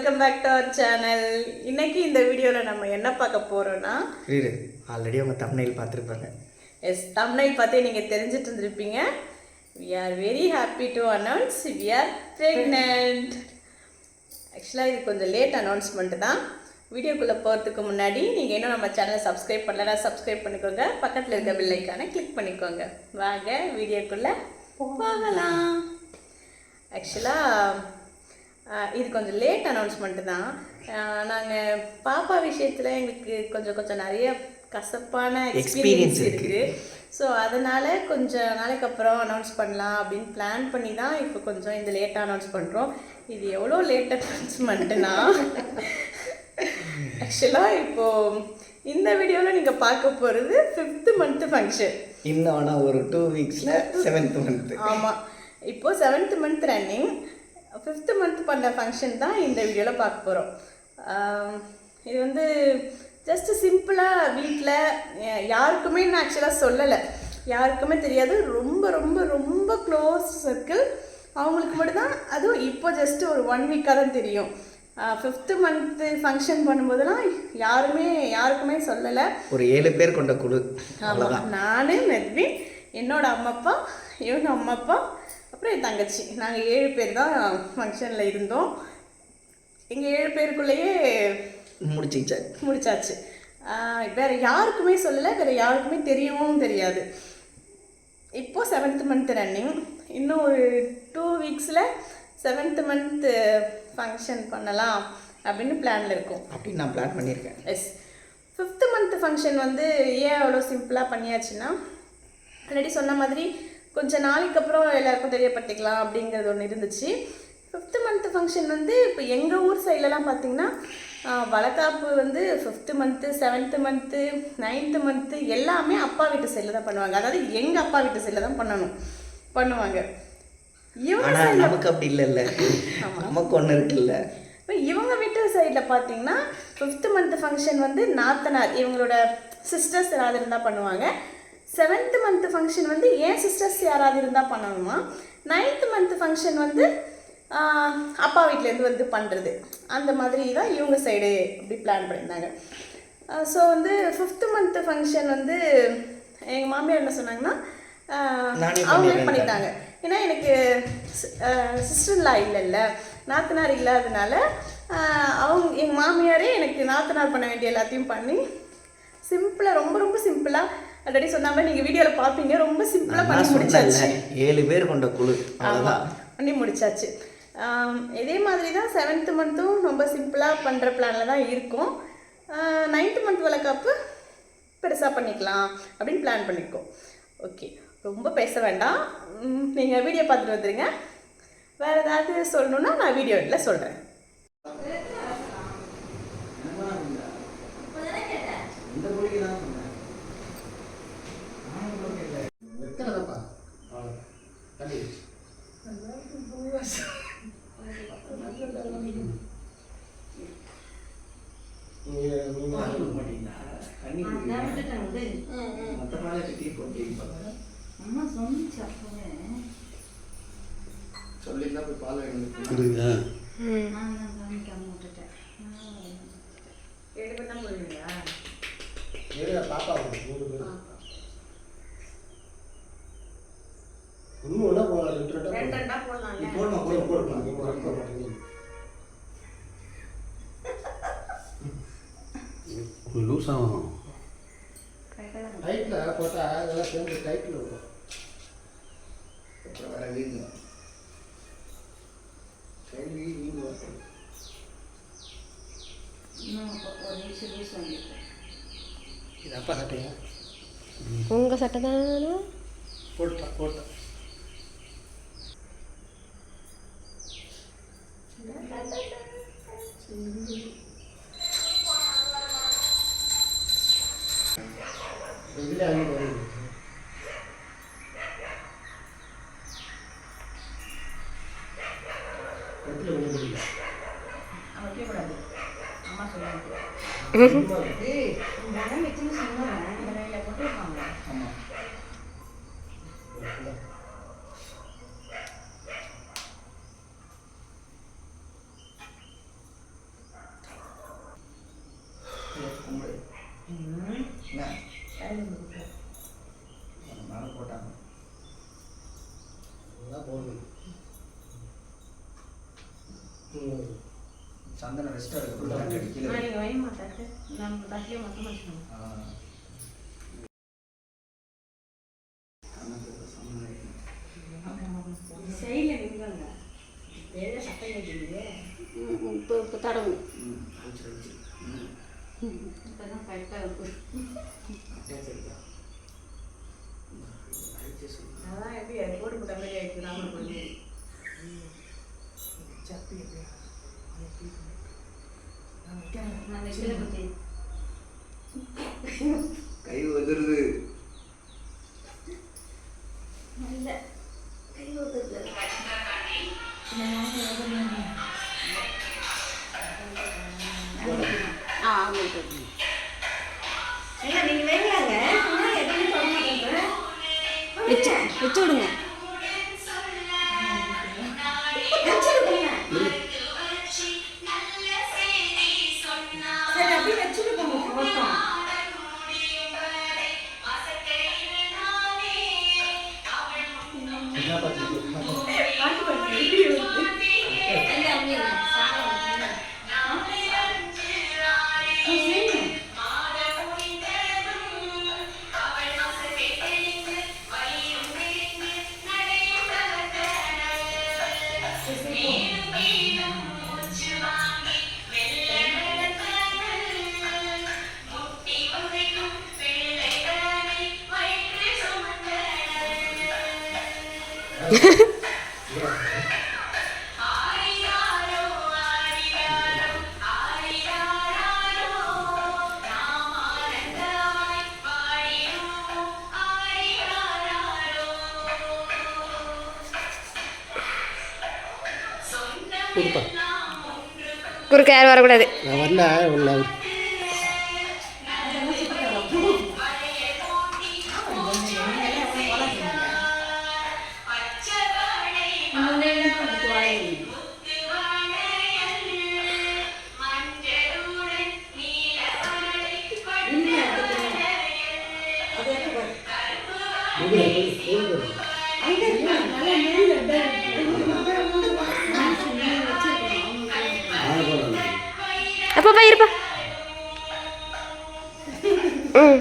Welcome back to our channel. இன்னைக்கு இந்த வீடியோவில் நம்ம என்ன பார்க்க போகிறோன்னா, ஆல்ரெடி அவங்க தம்ப்நெயில் பார்த்துருப்பாங்க. எஸ், தம்ப்நெயில் பார்த்தே நீங்கள் தெரிஞ்சிட்டு இருந்திருப்பீங்க. We are very happy to announce we are pregnant. ஆக்சுவலாக இது கொஞ்சம் லேட் அனௌன்ஸ்மெண்ட் தான். வீடியோக்குள்ளே போகிறதுக்கு முன்னாடி நீங்கள் இன்னும் நம்ம சேனலை சப்ஸ்கிரைப் பண்ணலன்னா சப்ஸ்கிரைப் பண்ணிக்கோங்க. பக்கத்தில் இருக்க பெல் ஐக்கானை கிளிக் பண்ணிக்கோங்க. வாங்க வீடியோக்குள்ளே போகலாம். ஆக்சுவலாக இது கொஞ்சம் லேட் அனௌன்ஸ்மெண்ட்டு தான். நாங்கள் பாப்பா விஷயத்தில் எங்களுக்கு கொஞ்சம் நிறைய கசப்பான எக்ஸ்பீரியன்ஸ் இருக்குது. ஸோ அதனால் கொஞ்சம் நாளைக்கு அப்புறம் அனௌன்ஸ் பண்ணலாம் அப்படின்னு பிளான் பண்ணி தான் இப்போ கொஞ்சம் இந்த லேட்டாக அனௌன்ஸ் பண்ணுறோம். இது எவ்வளோ லேட் அனௌன்ஸ்மெண்ட்டுனா, ஆக்சுவலாக இப்போது இந்த வீடியோவில் நீங்கள் பார்க்க போகிறது 5th month ஃபங்க்ஷன். இன்னும் ஆனால் ஒரு 2 வீக்ஸில் 7th month. ஆமாம், இப்போது 7th month running. 5th month பண்ண ஃபங்க்ஷன் தான் இந்த வீடியோவில் பார்க்க போகிறோம். இது வந்து ஜஸ்ட்டு சிம்பிளாக வீட்டில் யாருக்குமே நான் ஆக்சுவலாக சொல்லலை, யாருக்குமே தெரியாது. ரொம்ப ரொம்ப ரொம்ப க்ளோஸ் சர்க்கிள் அவங்களுக்கு மட்டும்தான். அதுவும் இப்போ ஜஸ்ட்டு ஒரு 1 வீக்காக தான் தெரியும். 5th month ஃபங்க்ஷன் பண்ணும்போதெல்லாம் யாருக்குமே சொல்லலை. ஒரு 7 பேர் கொண்ட குழு. ஆமாம், நான் மெத்வின், என்னோட அம்மா அப்பா, இவங்க அம்மா அப்பா, அப்புறம் என் தங்கச்சி, நாங்கள் 7 பேர் தான் ஃபங்க்ஷனில் இருந்தோம். எங்கள் 7 பேருக்குள்ளேயே முடிச்சாச்சு. வேறு யாருக்குமே சொல்லலை, வேறு யாருக்குமே தெரியவும் தெரியாது. இப்போது 7th month ரன்னிங். இன்னும் ஒரு 2 வீக்ஸில் 7th month ஃபங்க்ஷன் பண்ணலாம் அப்படின்னு பிளானில் இருக்கும். அப்படின்னு நான் பிளான் பண்ணியிருக்கேன். எஸ், 5th month ஃபங்க்ஷன் வந்து ஏன் அவ்வளோ சிம்பிளாக பண்ணியாச்சுன்னா, ஆல்ரெடி சொன்ன மாதிரி கொஞ்சம் நாளைக்கு அப்புறம் எல்லாருக்கும் தெரியப்படுத்திக்கலாம் அப்படிங்கிறது ஒன்று இருந்துச்சு. 5th month ஃபங்க்ஷன் வந்து இப்போ எங்கள் ஊர் சைட்லலாம் பார்த்திங்கன்னா வளக்காப்பு வந்து 5th month, 7th month, 9th month எல்லாமே அப்பா வீட்டு சைடில் தான் பண்ணுவாங்க. அதாவது எங்கள் அப்பா வீட்டு சைடில் தான் பண்ணுவாங்க. நமக்கு அப்படி இல்லைல்ல, நமக்கு ஒன்று இருக்குல்ல. இப்போ இவங்க வீட்டு சைடில் பார்த்தீங்கன்னா 5th month ஃபங்க்ஷன் வந்து நாத்தனார், இவங்களோட சிஸ்டர்ஸ் யாராவது இருந்தால் பண்ணுவாங்க. 7th month ஃபங்க்ஷன் வந்து என் சிஸ்டர்ஸ் யாராவது இருந்தால் பண்ணணுமா. 9th month ஃபங்க்ஷன் வந்து அப்பா வீட்டிலேருந்து வந்து பண்ணுறது. அந்த மாதிரி தான் இவங்க சைடு அப்படி பிளான் பண்ணியிருந்தாங்க. ஸோ வந்து 5th month ஃபங்க்ஷன் வந்து எங்கள் மாமியார் என்ன சொன்னாங்கன்னா, அவங்களே பண்ணிட்டாங்க. ஏன்னா எனக்கு சிஸ்டர்லாம் இல்லைல்ல, நாத்தனார் இல்லாததுனால எங்கள் மாமியாரே எனக்கு நாத்தனார் பண்ண வேண்டிய எல்லாத்தையும் பண்ணி சிம்பிளாக, ரொம்ப ரொம்ப சிம்பிளாக, ஆல்ரெடி சொன்ன மாதிரி நீங்கள் வீடியோவில் பார்ப்பீங்க, ரொம்ப சிம்பிளாக பண்ணி முடிச்சாச்சு. 7 பேர் கொண்ட குழு பண்ணி முடிச்சாச்சு. இதே மாதிரி தான் 7th monthம் ரொம்ப சிம்பிளாக பண்ணுற பிளானில் தான் இருக்கும். 9th month வளக்காப்பு பெருசாக பண்ணிக்கலாம் அப்படின்னு பிளான் பண்ணியிருக்கோம். ஓகே, ரொம்ப பேச வேண்டாம், நீங்கள் வீடியோ பார்த்துட்டு வந்துடுங்க. வேறு ஏதாவது சொல்லணுன்னா நான் வீடியோவில் சொல்கிறேன். லூஸாகும் டைட்டில் போட்டால் அதெல்லாம் சேர்ந்து டைட்டில் வரும். அப்புறம் வேற வீடு இதப்பா சட்டையா? உங்கள் சட்டை தானே போட்டேன். இதில் அங்கே வருது. கும்பிடு என்ன மேலே போட்டாங்க அதெல்லாம் போடணும். சந்தனம் ரெஸ்ட் எடுக்க கீழே நீங்கள் வைய மாட்டாரு நம்ம தட்டிலே மொத்தமாக வச்சுக்கணும். சைடில் நிற்கிறாங்க வேறு சட்டம் கேட்குது. இப்போ தடவும் இப்போ தான் கரெக்டாக இருக்கும். அதான் எப்படி அது போட்டு போட்ட மாதிரி ஆயிடுச்சு ராமர் பண்ணி. நான் நெக்ஸ்ட்டில் பற்றி கை உதிருது இல்லை கை ஊற்றுறது ஏங்க நீங்கள் வைங்களாங்க எதுவுமே சொல்ல மாட்டேங்கிறேன். வச்சு விடுங்க. சரி அப்படியே வச்சுட்டு போங்க போட்டோம். என்ன பார்த்துட்டு பாட்டு பாட்டு கொடுப்பா. குறுக்க யாரும் வரக்கூடாது. நான் வரல உள்ள அப்பா இருப்பா. ம்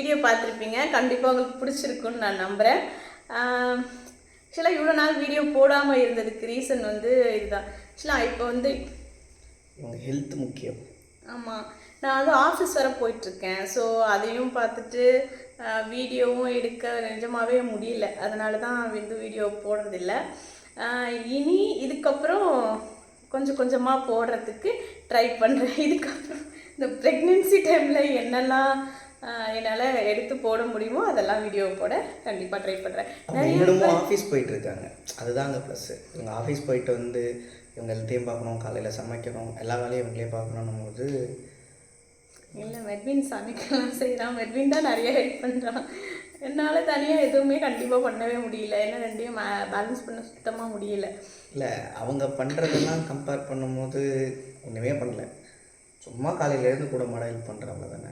வீடியோ பார்த்துருப்பீங்க. கண்டிப்பாக உங்களுக்கு பிடிச்சிருக்குன்னு நான் நம்புகிறேன். ஆக்சுவலாக இவ்வளோ நாள் வீடியோ போடாமல் இருந்ததுக்கு ரீசன் வந்து இதுதான். ஆக்சுவலாக இப்போ வந்து இவங்க ஹெல்த் முக்கியம். ஆமாம், நான் வந்து ஆஃபீஸ் வர போயிட்டுருக்கேன். ஸோ அதையும் பார்த்துட்டு வீடியோவும் எடுக்க நிஜமாகவே முடியல. அதனால தான் வந்து வீடியோ போடுறதில்ல. இனி இதுக்கப்புறம் கொஞ்சம் கொஞ்சமாக போடுறதுக்கு ட்ரை பண்ணுறேன். இதுக்கப்புறம் இந்த ப்ரெக்னென்சி டைமில் என்னெல்லாம் என்னால் எடுத்து போட முடியுமோ அதெல்லாம் வீடியோ போட கண்டிப்பாக ட்ரை பண்ணுறேன். இவங்களும் ஆஃபீஸ் போயிட்டு இருக்காங்க, அதுதான் அங்கே ப்ளஸ்ஸு. இவங்க ஆஃபீஸ் போயிட்டு வந்து இவங்க ஹெல்த்தையும் பார்க்கணும், காலையில் சமைக்கணும், எல்லா வேலையும் இவங்களே பார்க்கணும் போது. இல்லை, மெட்வின் சமைக்கலாம் செய்கிறான். மெட்வின் தான் நிறைய ஹெல்ப் பண்ணுறான். என்னால் தனியாக எதுவுமே கண்டிப்பாக பண்ணவே முடியல. ஏன்னா ரெண்டையும் பேலன்ஸ் பண்ண சுத்தமாக முடியல. இல்லை, அவங்க பண்ணுறதெல்லாம் கம்பேர் பண்ணும்போது ஒன்றுமே பண்ணல. சும்மா காலையிலேருந்து கூட மாட ஹெல்ப் பண்ணுறவங்க தானே.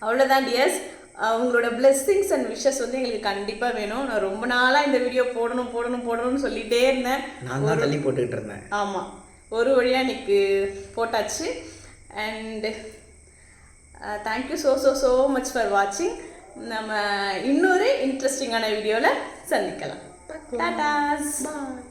அவ்வளோதான் டியர்ஸ். அவங்களோட பிளெஸ்ஸிங்ஸ் அண்ட் விஷஸ் வந்து எங்களுக்கு கண்டிப்பாக வேணும். நான் ரொம்ப நாளாக இந்த வீடியோ போடணும்னு சொல்லிகிட்டே இருந்தேன். நான் தான் தள்ளி போட்டுக்கிட்டு இருந்தேன். ஆமாம், ஒரு வழியாக இன்னைக்கு போட்டாச்சு. And thank you so much for வாட்சிங். நம்ம இன்னொரு இன்ட்ரெஸ்டிங்கான வீடியோவில் சந்திக்கலாம். டாடாஸ். பாய்.